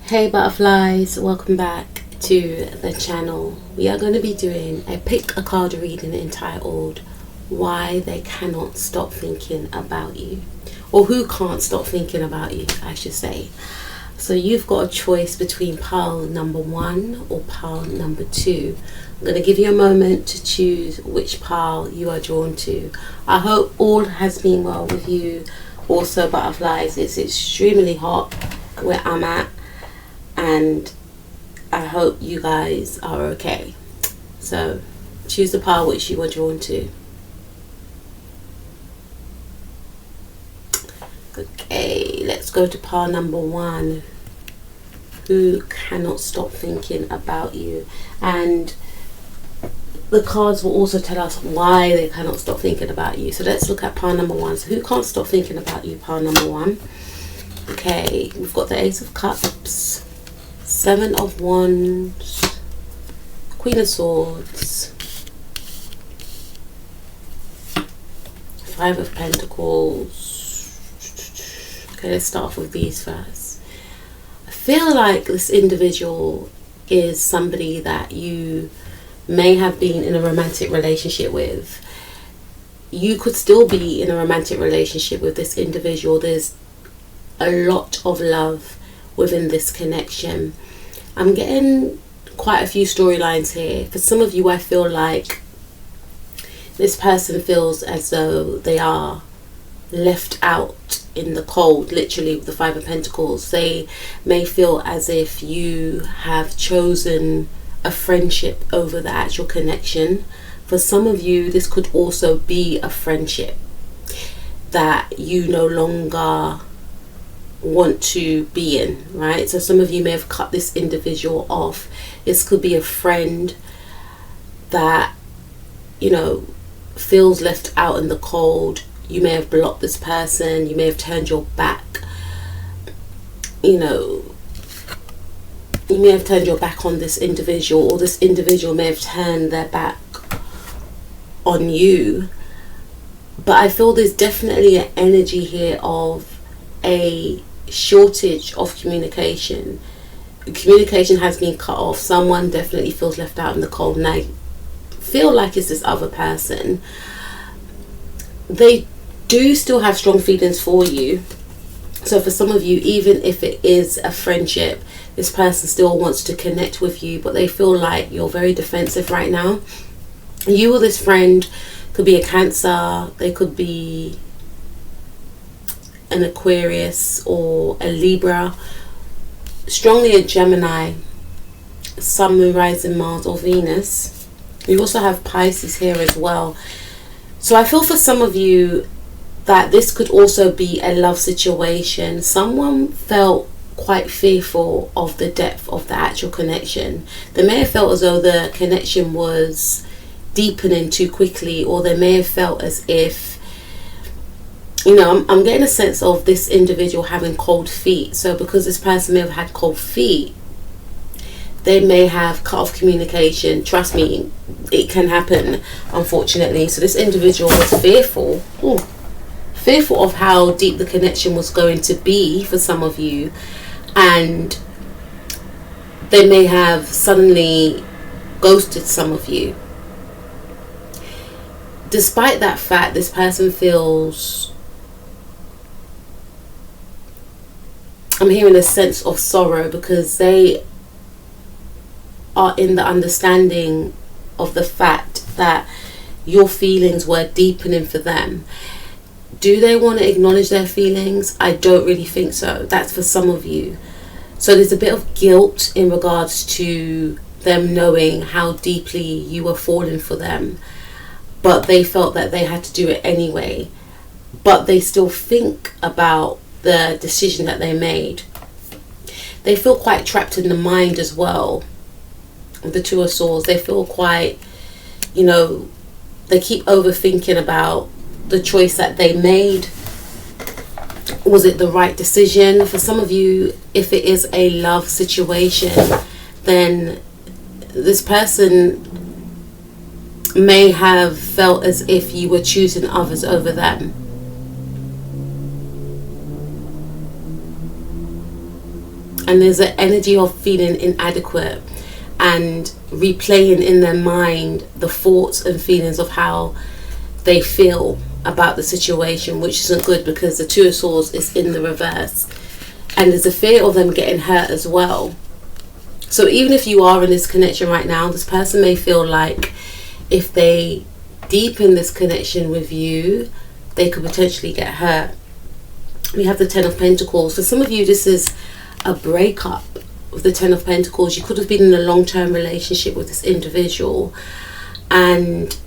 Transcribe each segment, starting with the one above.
Hey butterflies, welcome back to the channel. We are going to be doing a pick a card reading entitled Why They Cannot Stop Thinking About You, or Who Can't Stop Thinking About You, I should say. So you've got a choice between pile number 1 or pile number 2. I'm going to give you a moment to choose which pile you are drawn to. I hope all has been well with you. Also butterflies, it's extremely hot where I'm at, and I hope you guys are okay. So choose the pile which you are drawn to. Okay, let's go to pile number 1. Who cannot stop thinking about you? And the cards will also tell us why they cannot stop thinking about you. So let's look at pile number 1. So who can't stop thinking about you? Pile number 1. Okay, we've got the Ace of Cups, 7 of Wands, Queen of Swords, 5 of Pentacles. Okay, let's start off with these first. I feel like this individual is somebody that you may have been in a romantic relationship with. You could still be in a romantic relationship with this individual. There's a lot of love within this connection. I'm getting quite a few storylines here. For some of you, I feel like this person feels as though they are left out in the cold, literally with the 5 of Pentacles. They may feel as if you have chosen a friendship over the actual connection. For some of you, this could also be a friendship that you no longer want to be in, right? So some of you may have cut this individual off. This could be a friend that, you know, feels left out in the cold. You may have blocked this person. You may have turned your back. You know, you may have turned your back on this individual, or this individual may have turned their back on you. But I feel there's definitely an energy here of a shortage of communication. Communication has been cut off. Someone definitely feels left out in the cold, and I feel like it's this other person. They do still have strong feelings for you. So for some of you, even if it is a friendship, this person still wants to connect with you, but they feel like you're very defensive right now. You or this friend could be a Cancer, they could be an Aquarius or a Libra, strongly a Gemini, Sun, Moon, Rising, Mars or Venus. We also have Pisces here as well. So I feel for some of you that this could also be a love situation. Someone felt quite fearful of the depth of the actual connection. They may have felt as though the connection was deepening too quickly, or they may have felt as if, you know, I'm getting a sense of this individual having cold feet. So because this person may have had cold feet, they may have cut off communication. Trust me, it can happen, unfortunately. So this individual was fearful. Fearful of how deep the connection was going to be for some of you, and they may have suddenly ghosted some of you. Despite that fact, this person feels, I'm hearing a sense of sorrow, because they are in the understanding of the fact that your feelings were deepening for them. Do they want to acknowledge their feelings? I don't really think so. That's for some of you. So there's a bit of guilt in regards to them knowing how deeply you were falling for them, but they felt that they had to do it anyway. But they still think about the decision that they made. They feel quite trapped in the mind as well. The 2 of Swords, they feel quite, you know, they keep overthinking about the choice that they made. Was it the right decision? For some of you, if it is a love situation, then this person may have felt as if you were choosing others over them. And there's an energy of feeling inadequate and replaying in their mind the thoughts and feelings of how they feel about the situation, which isn't good because the Two of Swords is in the reverse. And there's a fear of them getting hurt as well. So even if you are in this connection right now, this person may feel like if they deepen this connection with you, they could potentially get hurt. We have the Ten of Pentacles. For some of you, this is a breakup with the Ten of Pentacles. You could have been in a long-term relationship with this individual, and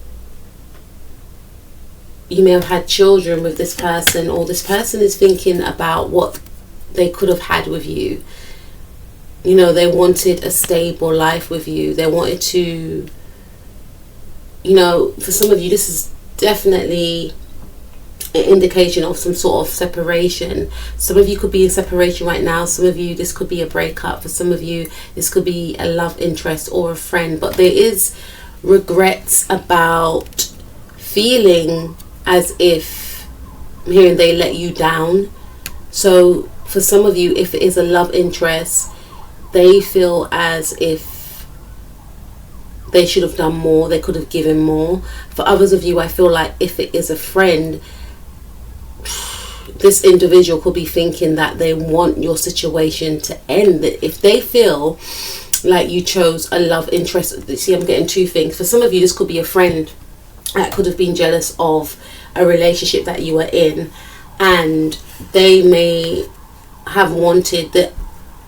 you may have had children with this person, or this person is thinking about what they could have had with you. You know, they wanted a stable life with you. They wanted to, you know, for some of you, this is definitely an indication of some sort of separation. Some of you could be in separation right now. Some of you, this could be a breakup. For some of you, this could be a love interest or a friend. But there is regrets about feeling as if, I'm hearing, they let you down. So for some of you, if it is a love interest, they feel as if they should have done more, they could have given more. For others of you, I feel like if it is a friend, this individual could be thinking that they want your situation to end. If they feel like you chose a love interest, see, I'm getting two things. For some of you, this could be a friend that could have been jealous of a relationship that you were in, and they may have wanted the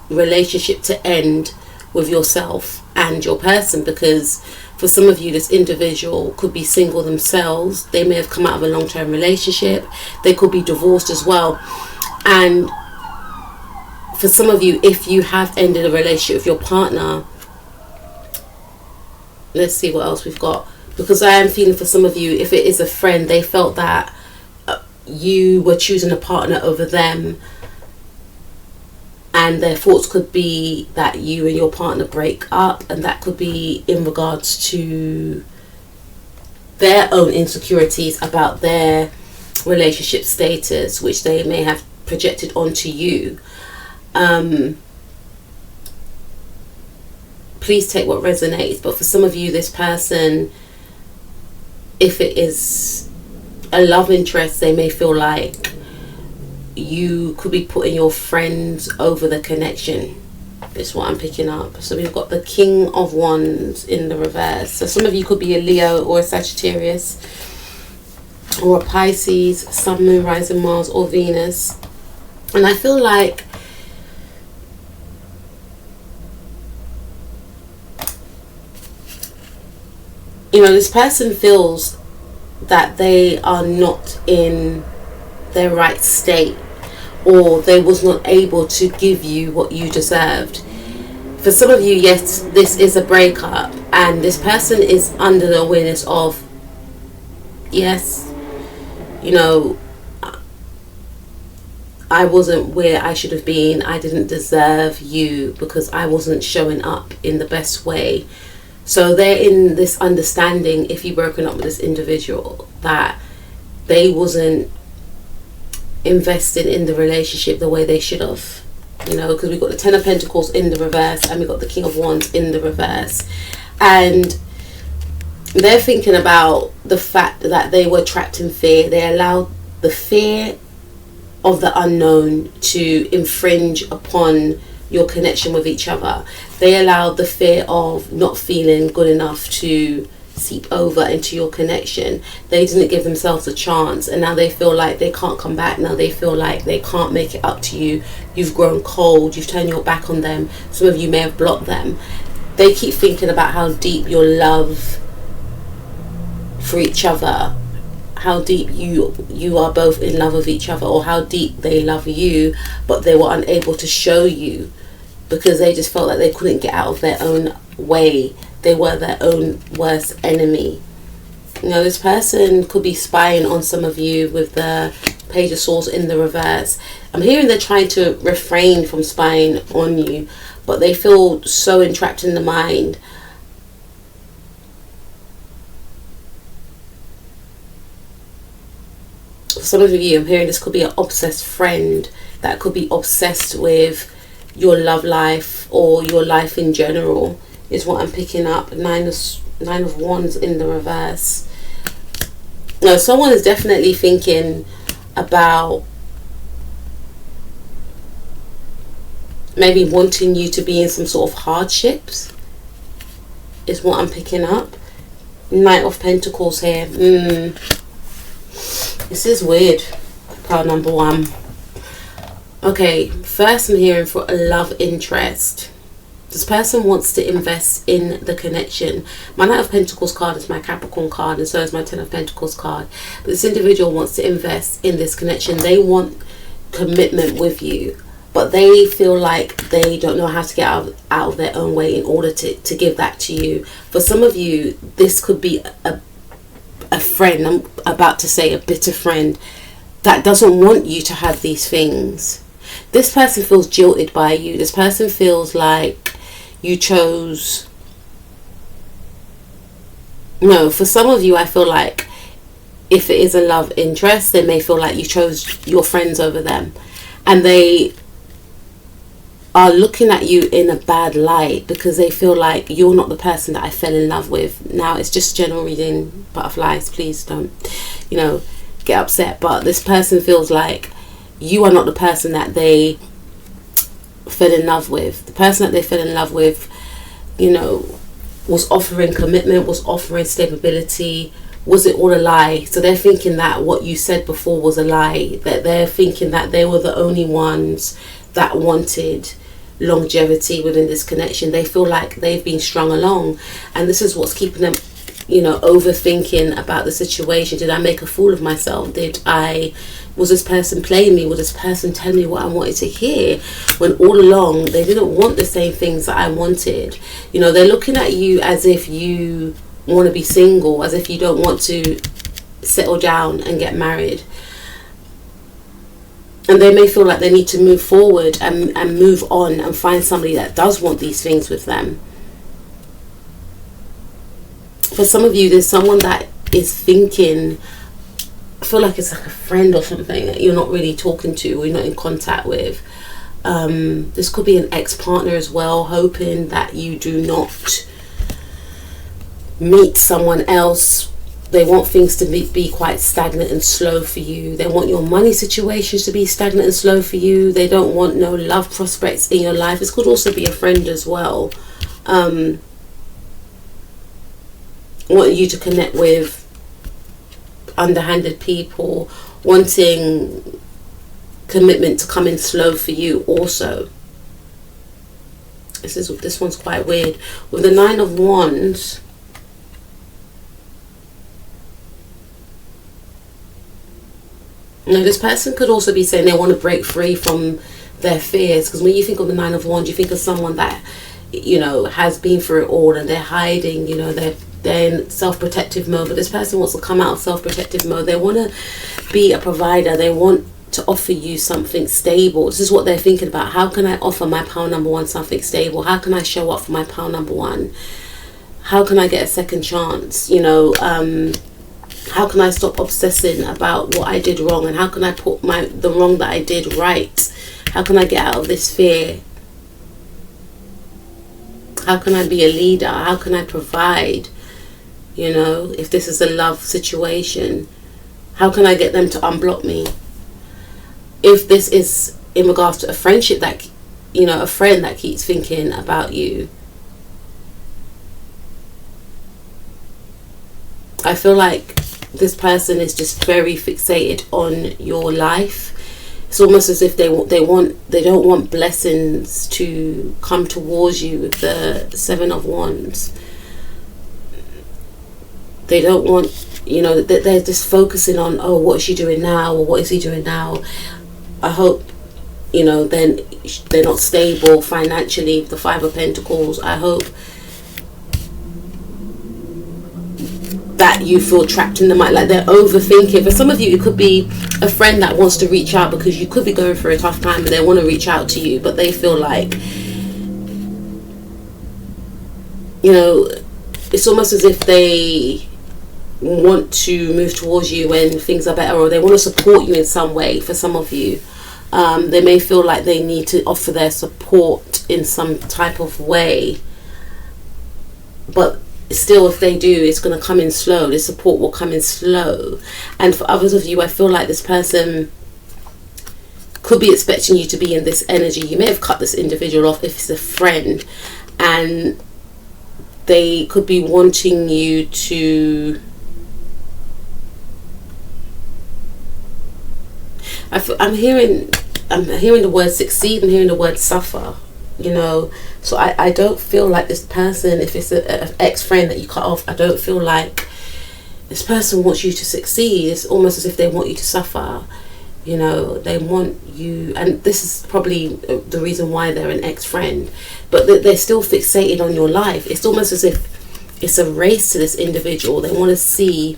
relationship to end with yourself and your person, because for some of you, this individual could be single themselves. They may have come out of a long-term relationship. They could be divorced as well. And for some of you, if you have ended a relationship with your partner, let's see what else we've got. Because I am feeling for some of you, if it is a friend, they felt that you were choosing a partner over them, and their thoughts could be that you and your partner break up, and that could be in regards to their own insecurities about their relationship status, which they may have projected onto you. Please take what resonates. But for some of you, this person, if it is a love interest, they may feel like you could be putting your friends over the connection. Is what I'm picking up. So we've got the King of Wands in the reverse. So some of you could be a Leo or a Sagittarius or a Pisces, Sun, Moon, Rising, Mars or Venus. And I feel like you know, this person feels that they are not in their right state, or they was not able to give you what you deserved. For some of you, yes, this is a breakup, and this person is under the awareness of, yes, you know, I wasn't where I should have been. I didn't deserve you because I wasn't showing up in the best way. So they're in this understanding, if you've broken up with this individual, that they wasn't invested in the relationship the way they should have. You know, because we've got the Ten of Pentacles in the reverse, and we've got the King of Wands in the reverse. And they're thinking about the fact that they were trapped in fear. They allowed the fear of the unknown to infringe upon your connection with each other. They allowed the fear of not feeling good enough to seep over into your connection. They didn't give themselves a chance, and now they feel like they can't come back. Now they feel like they can't make it up to you. You've grown cold, you've turned your back on them. Some of you may have blocked them. They keep thinking about how deep your love for each other, how deep you are both in love with each other, or how deep they love you, but they were unable to show you because they just felt like they couldn't get out of their own way. They were their own worst enemy. You know, this person could be spying on some of you with the Page of Swords in the reverse. I'm hearing they're trying to refrain from spying on you, but they feel so entrapped in the mind. For some of you, I'm hearing this could be an obsessed friend that could be obsessed with your love life or your life in general, is what I'm picking up. Nine of Wands in the reverse. No, someone is definitely thinking about maybe wanting you to be in some sort of hardships, is what I'm picking up. Knight of Pentacles here. This is weird. Card number 1. Okay, first I'm hearing for a love interest. This person wants to invest in the connection. My Knight of Pentacles card is my Capricorn card, and so is my Ten of Pentacles card. But this individual wants to invest in this connection. They want commitment with you, but they feel like they don't know how to get out of their own way in order to give that to you. For some of you, this could be a friend, I'm about to say a bitter friend, that doesn't want you to have these things. This person feels jilted by you. This person feels like you chose... No, for some of you, I feel like if it is a love interest, they may feel like you chose your friends over them. And they are looking at you in a bad light because they feel like you're not the person that I fell in love with. Now, it's just general reading, butterflies. Please don't, get upset. But this person feels like you are not the person that they fell in love with. The person that they fell in love with, was offering commitment, was offering stability. Was it all a lie? So they're thinking that what you said before was a lie. That they're thinking that they were the only ones that wanted longevity within this connection. They feel like they've been strung along, and this is what's keeping them, overthinking about the situation. Did I make a fool of myself? Was this person playing me? Was this person telling me what I wanted to hear, when all along they didn't want the same things that I wanted? They're looking at you as if you want to be single, as if you don't want to settle down and get married. And they may feel like they need to move forward and move on and find somebody that does want these things with them. For some of you, there's someone that is thinking, I feel like it's like a friend or something that you're not really talking to, or you're not in contact with. This could be an ex-partner as well, hoping that you do not meet someone else. They want things to be quite stagnant and slow for you. They want your money situations to be stagnant and slow for you. They don't want no love prospects in your life. This could also be a friend as well. Want you to connect with underhanded people, wanting commitment to come in slow for you also. This one's quite weird. With the Nine of Wands, now, this person could also be saying they want to break free from their fears, because when you think of the Nine of Wands, you think of someone that, has been through it all, and they're hiding, they're in self-protective mode. But this person wants to come out of self-protective mode. They want to be a provider. They want to offer you something stable. This is what they're thinking about. How can I offer my pile number 1 something stable? How can I show up for my pile number 1? How can I get a second chance? How can I stop obsessing about what I did wrong, and how can I put the wrong that I did right? How can I get out of this fear? How can I be a leader? How can I provide? If this is a love situation, how can I get them to unblock me? If this is in regards to a friendship, that a friend that keeps thinking about you, I feel like this person is just very fixated on your life. It's almost as if they don't want blessings to come towards you. With the Seven of Wands, they don't want, they're just focusing on, oh, what is she doing now, or what is he doing now? I hope, then they're not stable financially. The Five of Pentacles, I hope that you feel trapped in the mind, like they're overthinking. For some of you, it could be a friend that wants to reach out because you could be going through a tough time, and they want to reach out to you, but they feel like, it's almost as if they want to move towards you when things are better, or they want to support you in some way. For some of you, They may feel like they need to offer their support in some type of way, but still, if they do, it's going to come in slow. The support will come in slow. And for others of you, I feel like this person could be expecting you to be in this energy. You may have cut this individual off if it's a friend, and they could be wanting you to... I'm hearing the word succeed. I'm hearing the word suffer. You know, so I don't feel like this person, if it's an ex-friend that you cut off, I don't feel like this person wants you to succeed. It's almost as if they want you to suffer. You know, they want you, and this is probably the reason why they're an ex-friend, but they're still fixated on your life. It's almost as if it's a race to this individual. They want to see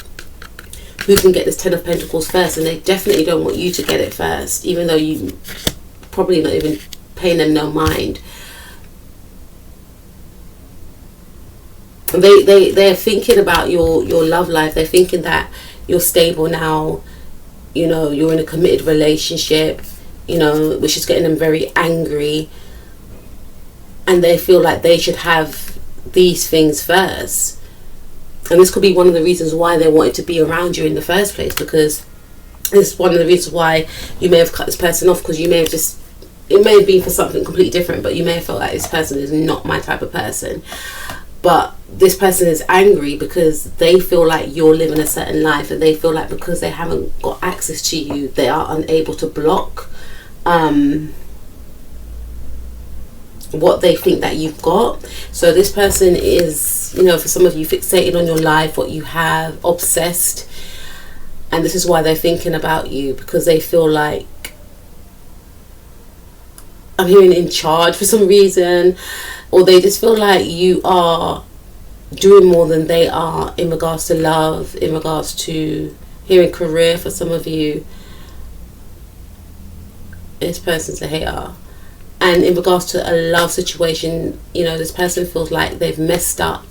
who can get this Ten of Pentacles first, and they definitely don't want you to get it first, even though you probably not even paying them no mind. They're thinking about your love life. They're thinking that you're stable now, you know, you're in a committed relationship, you know, which is getting them very angry, and they feel like they should have these things first. And this could be one of the reasons why they wanted to be around you in the first place, because this is one of the reasons why you may have cut this person off, because you may have just, it may be for something completely different, but you may have felt like this person is not my type of person. But this person is angry because they feel like you're living a certain life, and they feel like because they haven't got access to you, they are unable to block what they think that you've got. So this person is, you know, for some of you, fixated on your life, what you have, obsessed, and this is why they're thinking about you, because they feel like, I'm hearing in charge for some reason, or they just feel like you are doing more than they are in regards to love, in regards to hearing career. For some of you, this person's a hater. And in regards to a love situation, you know, this person feels like they've messed up,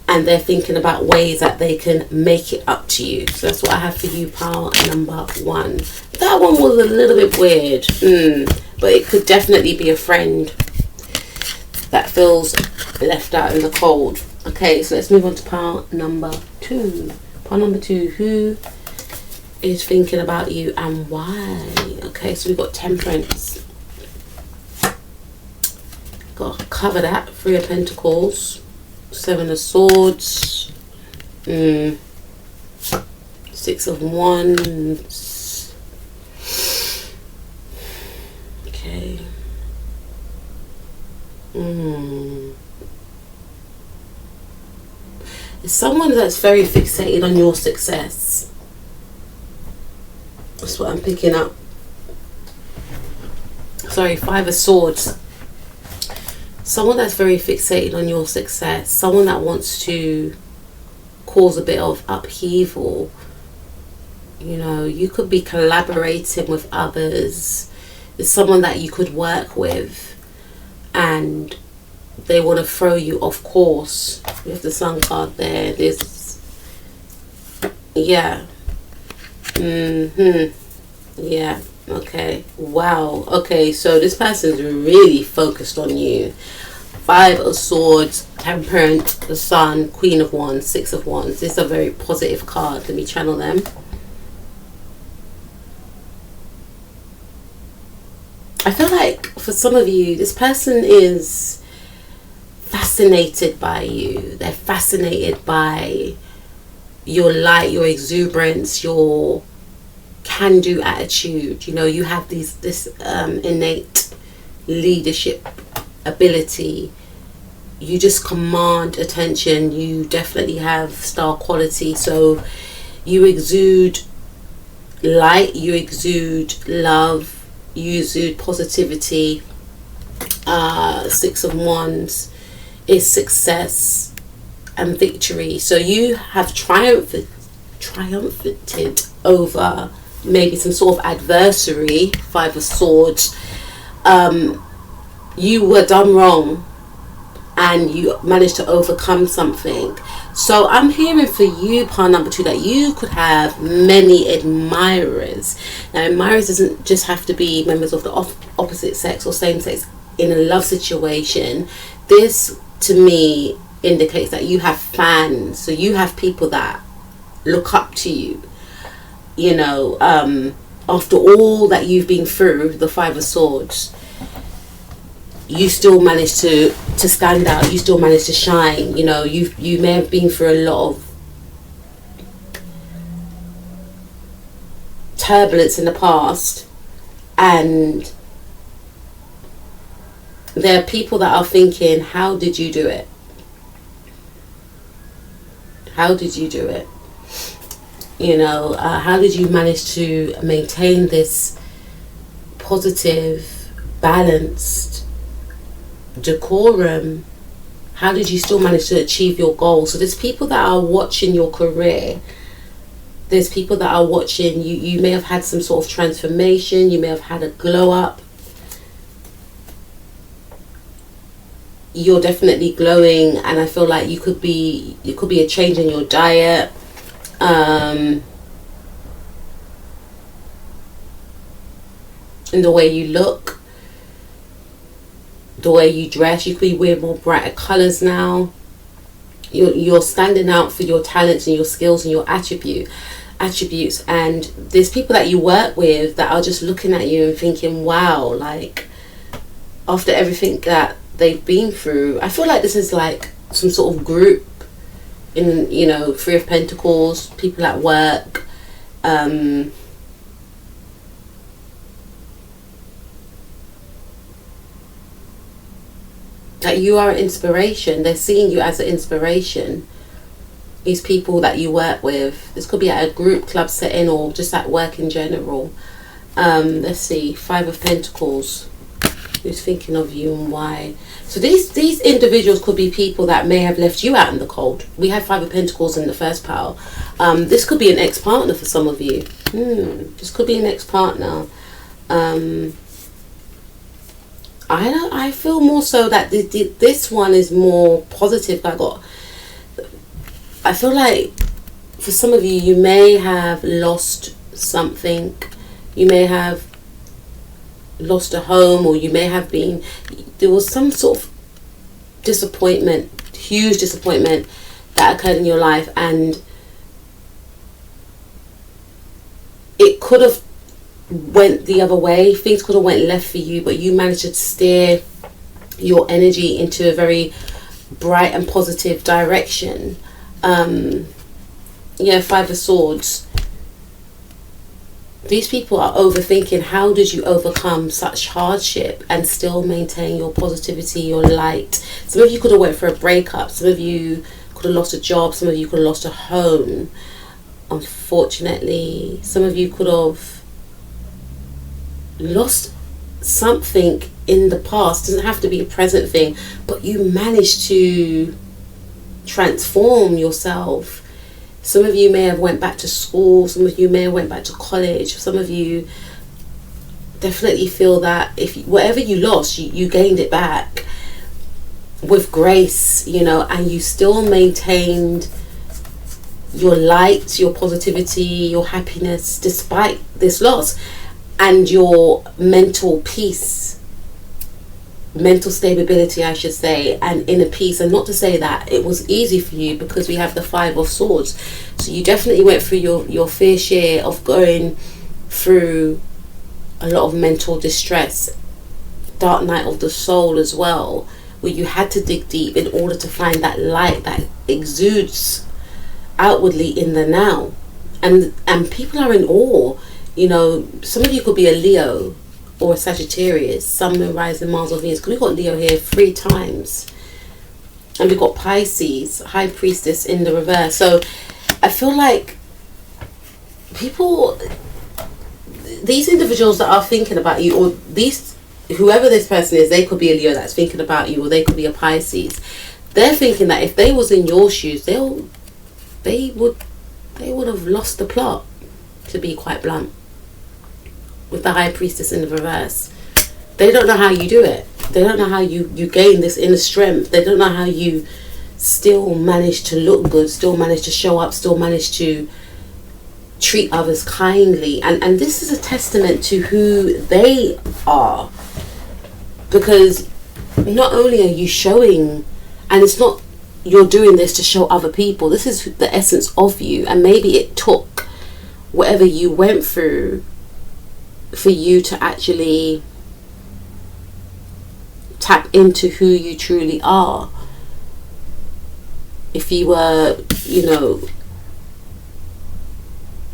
and they're thinking about ways that they can make it up to you. So that's what I have for you, pile number 1. That one was a little bit weird, but it could definitely be a friend that feels left out in the cold. Okay, so let's move on to pile number 2. Pile number 2, who is thinking about you and why? Okay, so we've got Temperance. Got to cover that. 3 of Pentacles, 7 of Swords, 6 of Wands. Okay. It's someone that's very fixated on your success. That's what I'm picking up. Sorry, 5 of Swords. Someone that's very fixated on your success. Someone that wants to cause a bit of upheaval. You know, you could be collaborating with others. It's someone that you could work with, and they want to throw you off course. We have the Sun card there. This, yeah. Yeah. Okay. Wow. Okay, so this person's really focused on you. 5 of Swords, Temperance, the Sun, Queen of Wands, 6 of Wands. This is a very positive card. Let me channel them. I feel like for some of you, this person is fascinated by you. They're fascinated by your light, your exuberance, your can-do attitude. You know, you have this innate leadership ability. You just command attention. You definitely have star quality. So you exude light, you exude love, you exude positivity. 6 of Wands is success and victory. So you have triumphed over maybe some sort of adversary. 5 of Swords. You were done wrong and you managed to overcome something. So I'm hearing for you, part number 2, that you could have many admirers. Now, admirers doesn't just have to be members of the opposite sex or same sex in a love situation. This, to me, indicates that you have fans. So you have people that look up to you. You know, after all that you've been through, the Five of Swords, you still managed to stand out. You still managed to shine. You know, you may have been through a lot of turbulence in the past, and there are people that are thinking, how did you do it? How did you do it? You know, how did you manage to maintain this positive, balanced decorum? How did you still manage to achieve your goals? So there's people that are watching your career. There's people that are watching you. You may have had some sort of transformation. You may have had a glow up. You're definitely glowing, and I feel like it could be a change in your diet. In the way you look, the way you dress. You could be wearing more brighter colors now. You're standing out for your talents and your skills and your attributes. And there's people that you work with that are just looking at you and thinking, wow, like, after everything that they've been through. I feel like this is like some sort of group in, you know, Three of Pentacles, people at work, that you are an inspiration. They're seeing you as an inspiration. These people that you work with, this could be at a group club setting or just at work in general. Let's see, Five of Pentacles. Who's thinking of you and why? So these individuals could be people that may have left you out in the cold. We had Five of Pentacles in the first pile. This could be an ex-partner for some of you. This could be an ex-partner. I feel more so that this one is more positive. I feel like for some of you, you may have lost something. You may have lost a home, or you may have been, there was some sort of disappointment, huge disappointment that occurred in your life, and it could have went the other way. Things could have went left for you, but you managed to steer your energy into a very bright and positive direction. Five of Swords. These people are overthinking, how did you overcome such hardship and still maintain your positivity, your light? Some of you could have went for a breakup. Some of you could have lost a job. Some of you could have lost a home. Unfortunately, some of you could have lost something in the past. It doesn't have to be a present thing, but you managed to transform yourself. Some of you may have went back to school. Some of you may have went back to college. Some of you definitely feel that whatever you lost, you gained it back with grace, and you still maintained your light, your positivity, your happiness despite this loss, and your mental peace, mental stability, I should say, and inner peace. And not to say that it was easy for you, because we have the Five of Swords. So you definitely went through your fair share of going through a lot of mental distress, dark night of the soul as well, where you had to dig deep in order to find that light that exudes outwardly in the now. And people are in awe. Some of you could be a Leo or a Sagittarius, Sun, Moon, Rising, Mars, or Venus. Because we've got Leo here 3 times. And we've got Pisces, High Priestess in the reverse. So I feel like these individuals that are thinking about you, or whoever this person is, they could be a Leo that's thinking about you, or they could be a Pisces. They're thinking that if they was in your shoes, they would have lost the plot, to be quite blunt. With the High Priestess in the reverse, they don't know how you do it. They don't know how you gain this inner strength. They don't know how you still manage to look good, still manage to show up, still manage to treat others kindly. And this is a testament to who they are, because not only are you showing, and it's not you're doing this to show other people, this is the essence of you. And maybe it took whatever you went through for you to actually tap into who you truly are. If you were,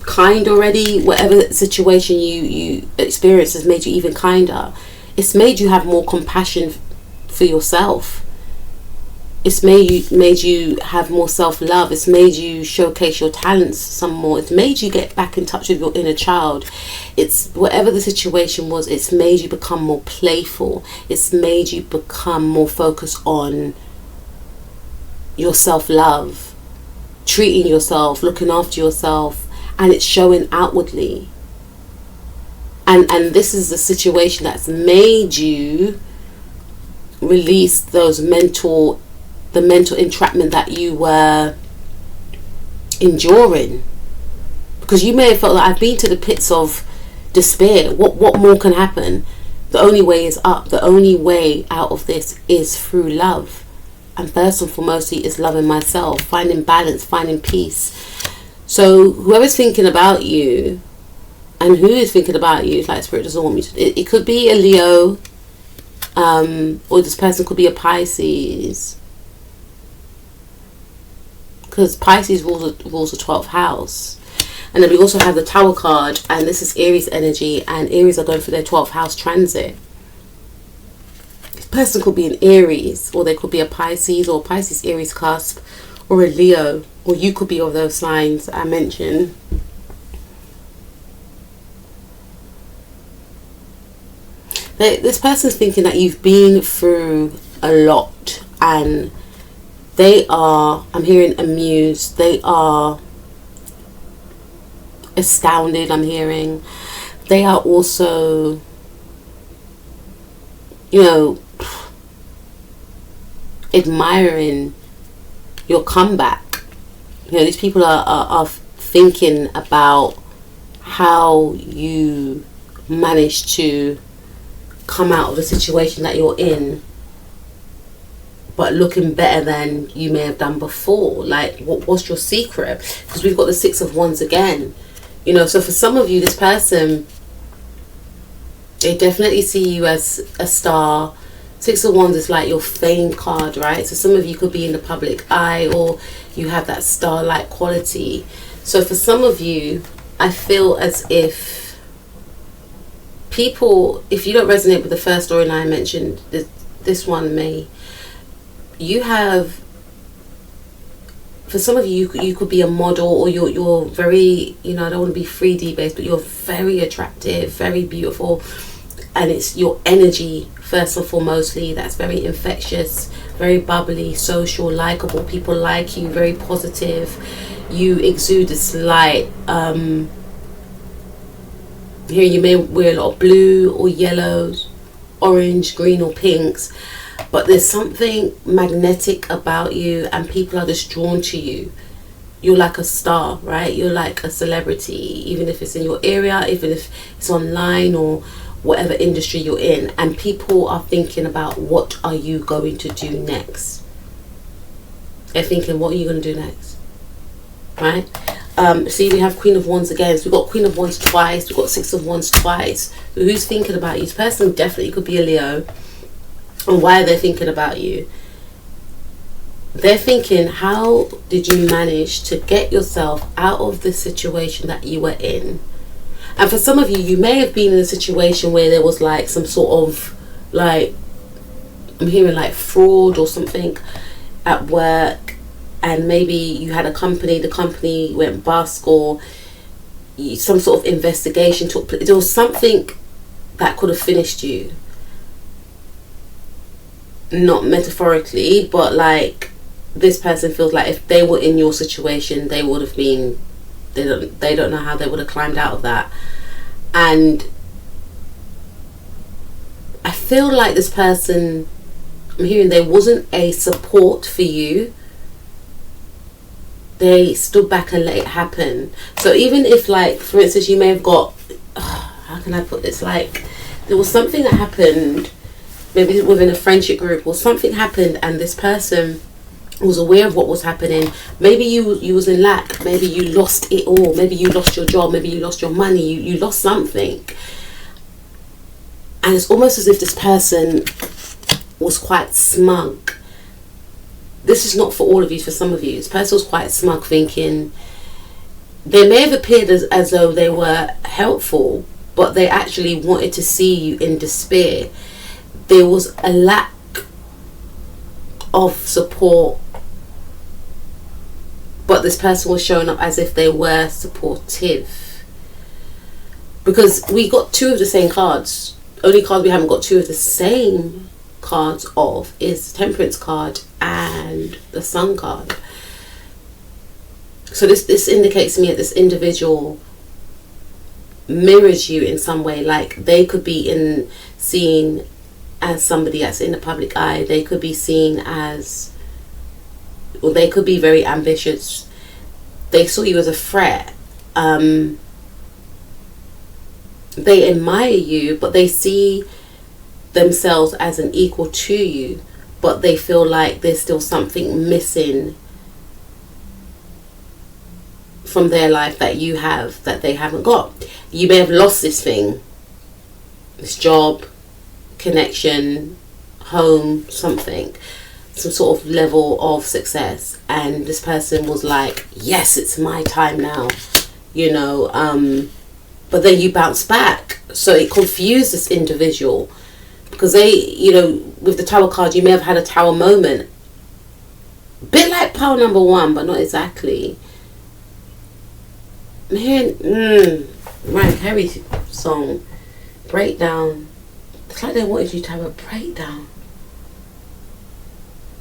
kind already, whatever situation you experienced has made you even kinder. It's made you have more compassion for yourself. It's made you have more self-love. It's made you showcase your talents some more. It's made you get back in touch with your inner child. It's whatever the situation was, it's made you become more playful. It's made you become more focused on your self-love, treating yourself, looking after yourself, and it's showing outwardly. And this is the situation that's made you release the mental entrapment that you were enduring. Because you may have felt like, I've been to the pits of despair. What more can happen? The only way is up. The only way out of this is through love. And first and foremost is loving myself, finding balance, finding peace. So whoever's thinking about you, and who is thinking about you, like Spirit doesn't want me to, it could be a Leo, or this person could be a Pisces, because Pisces rules the 12th house. And then we also have the Tower card, and this is Aries energy, and Aries are going through their 12th house transit. This person could be an Aries, or they could be a Pisces, or Pisces Aries cusp, or a Leo, or you could be of those signs I mentioned. This person's thinking that you've been through a lot, and they are, I'm hearing amused, they are astounded, I'm hearing. They are also, admiring your comeback. These people are thinking about how you managed to come out of the situation that you're in, but looking better than you may have done before. Like, what's your secret? Because we've got the Six of Wands again. So for some of you, this person, they definitely see you as a star. Six of Wands is like your fame card, right? So some of you could be in the public eye, or you have that star-like quality. So for some of you, I feel as if people, if you don't resonate with the first storyline I mentioned, this one may, you have, for some of you, you could be a model, or you're very, I don't want to be 3D based, but you're very attractive, very beautiful, and it's your energy first and foremostly that's very infectious, very bubbly, social, likable. People like you, very positive. You exude this light. Here you may wear a lot of blue or yellows, orange, green or pinks, but there's something magnetic about you, and people are just drawn to you. You're like a star, right? You're like a celebrity, even if it's in your area, even if it's online or whatever industry you're in, and people are thinking about, what are you going to do next? They're thinking, what are you going to do next? Right? See, we have Queen of Wands again. So we've got Queen of Wands twice. We've got Six of Wands twice. So who's thinking about you? This person definitely could be a Leo. And why are they thinking about you? They're thinking, how did you manage to get yourself out of the situation that you were in? And for some of you, you may have been in a situation where there was like some sort of, like, I'm hearing like fraud or something at work, and maybe you had a company, the company went bust, or some sort of investigation took place. There was something that could have finished you. Not metaphorically, but like, this person feels like if they were in your situation, they would have been, they don't know how they would have climbed out of that. And feel like this person, I'm hearing there wasn't a support for you they stood back and let it happen. So even if, like, for instance, you may have got, how can I put this, like, there was something that happened, maybe within a friendship group, or something happened and this person was aware of what was happening. Maybe you was in lack, maybe you lost it all, maybe you lost your job, maybe you lost your money, you lost something, and it's almost as if this person was quite smug. This is not for all of you, for some of you. This person was quite smug, thinking they may have appeared as though they were helpful, but they actually wanted to see you in despair. There was a lack of support, but this person was showing up as if they were supportive. Because we got two of the same cards. Only card we haven't got two of the same cards of is the Temperance card and the Sun card. So this indicates to me that this individual mirrors you in some way. Like, they could be seen as somebody that's in the public eye. They could be seen as, or they could be very ambitious. They saw you as a threat. They admire you, but they see themselves as an equal to you, but they feel like there's still something missing from their life that you have, that they haven't got. You may have lost this thing, this job, connection, home, something, some sort of level of success, and this person was like, yes, it's my time now, you know, but then you bounce back. So it confused this individual, because they, you know, with the Tower card, you may have had a Tower moment, a bit like Power number 1, but not exactly. I'm hearing Mariah Carey song, Breakdown. It's like they wanted you to have a breakdown.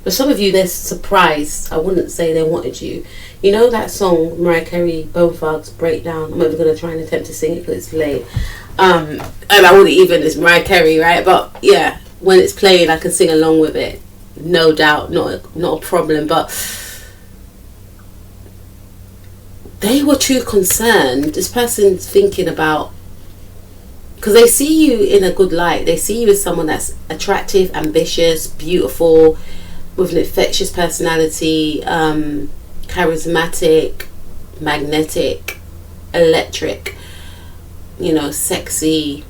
For some of you, they're surprised. I wouldn't say they wanted you. You know that song, Mariah Carey, Bone Thugs, Breakdown? I'm never going to try and attempt to sing it because it's late. And I wouldn't even, it's Mariah Carey, right? But yeah, when it's playing, I can sing along with it. No doubt, not a problem. But they were too concerned. This person's thinking about, because they see you in a good light. They see you as someone that's attractive, ambitious, beautiful, with an infectious personality, charismatic, magnetic, electric, you know, sexy,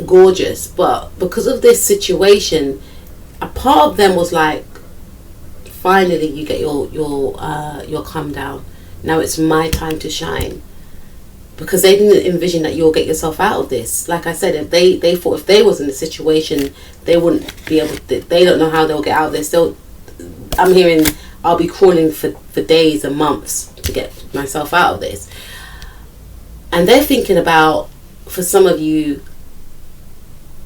gorgeous. But because of this situation, a part of them was like, finally you get your come down. Now it's my time to shine. Because they didn't envision that you'll get yourself out of this. Like I said, if they thought if they was in the situation, they wouldn't be able to, they don't know how they'll get out of this. I'm hearing I'll be crawling for days and months to get myself out of this. And they're thinking about, for some of you,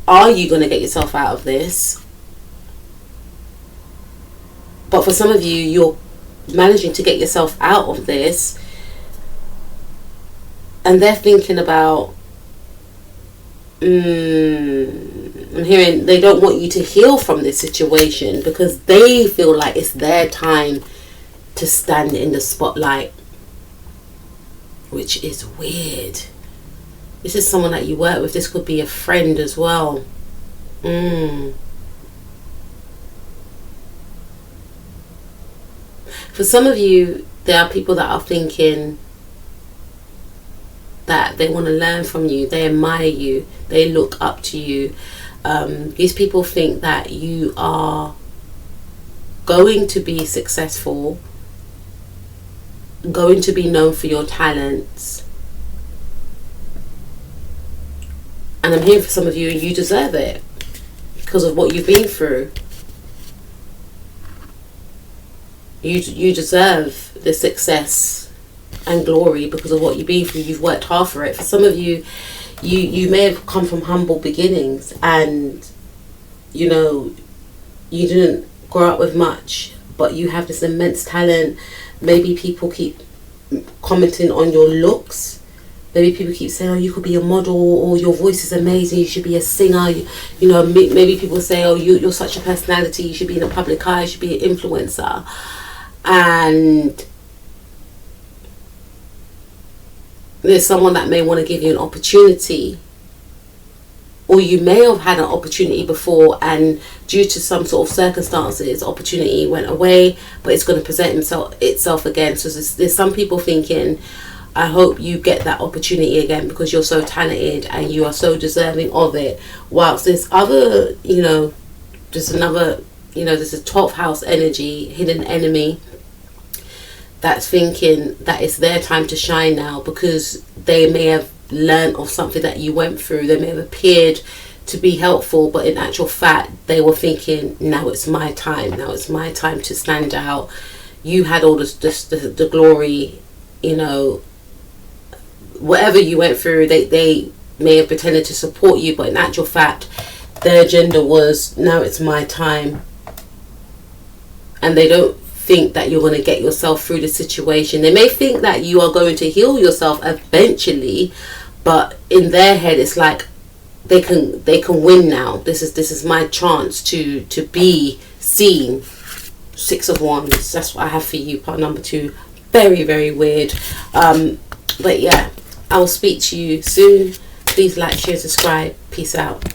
are you going to get yourself out of this? But for some of you, you're managing to get yourself out of this. And they're thinking about, I'm hearing they don't want you to heal from this situation because they feel like it's their time to stand in the spotlight, which is weird. This is someone that you work with. This could be a friend as well. For some of you, there are people that are thinking that they want to learn from you, they admire you, they look up to you. These people think that you are going to be successful, going to be known for your talents. And I'm hearing for some of you, you deserve it because of what you've been through. You deserve the success and glory because of what you've been through. You've worked hard for it. For some of you, you may have come from humble beginnings, and you know, you didn't grow up with much, but you have this immense talent. Maybe people keep commenting on your looks. Maybe people keep saying, oh, you could be a model, or your voice is amazing, you should be a singer. You know, maybe people say, oh, you're such a personality, you should be in the public eye, you should be an influencer. And there's someone that may want to give you an opportunity, or you may have had an opportunity before, and due to some sort of circumstances, opportunity went away, but it's going to present itself again. So there's some people thinking, I hope you get that opportunity again, because you're so talented and you are so deserving of it. Whilst there's other, there's another, there's a 12th house energy, hidden enemy, that's thinking that it's their time to shine now, because they may have learned of something that you went through. They may have appeared to be helpful, but in actual fact they were thinking, now it's my time to stand out. You had all the glory, whatever you went through, they may have pretended to support you, but in actual fact their agenda was, now it's my time. And they don't think that you're going to get yourself through the situation. They may think that you are going to heal yourself eventually, but in their head it's like they can win now. This is my chance to be seen. 6 of Wands. That's what I have for you, part number 2. Very, very weird. But yeah, I will speak to you soon. Please like, share, subscribe. Peace out.